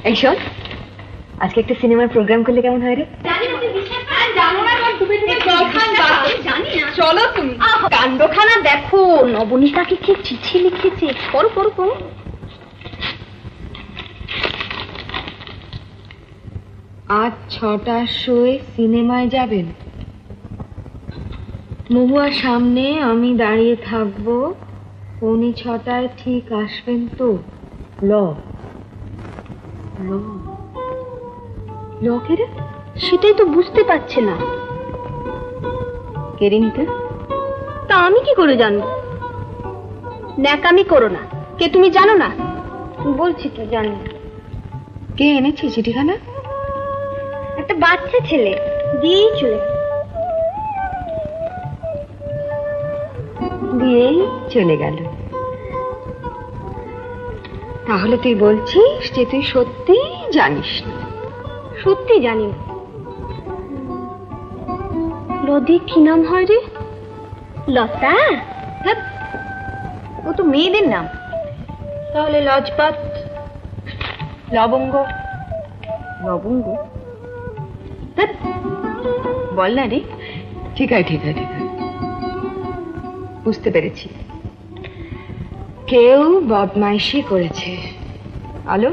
এই শোন, আজকে একটা সিনেমার প্রোগ্রাম করলে কেমন হয় রে? চলো তুমি কাণ্ডখানা দেখো। নবনীতাকে কি চিঠি লিখেছে, পড়ো পড়ো পড়ো। আজ 6টার শোয়ে সিনেমায় যাবেন। মহুয়ার সামনে আমি দাঁড়িয়ে থাকবো, 6:45 ঠিক আসবেন তো? ল ল ল কে রে? সেটাই তো বুঝতে পারছে না। কে রে নিতে? তা আমি কি করে জানবো? ন্যাকামি করো না। কে তুমি জানো না? বলছি তো জানি। কে এনেছে চিঠিখানা? একটা বাচ্চা ছেলে দিয়েই চলে গেল। তাহলে তুই বলছিস যে তুই সত্যি জানিস না? সত্যি জানি না। লদি কি নাম হয় রে? লতা? ও তো মেয়েদের নাম। তাহলে লজপাত, লবঙ্গ। লবঙ্গ বল না রে। ঠিক আছে বুঝতে পেরেছি, কেউ বদমাইশি করেছে। আলো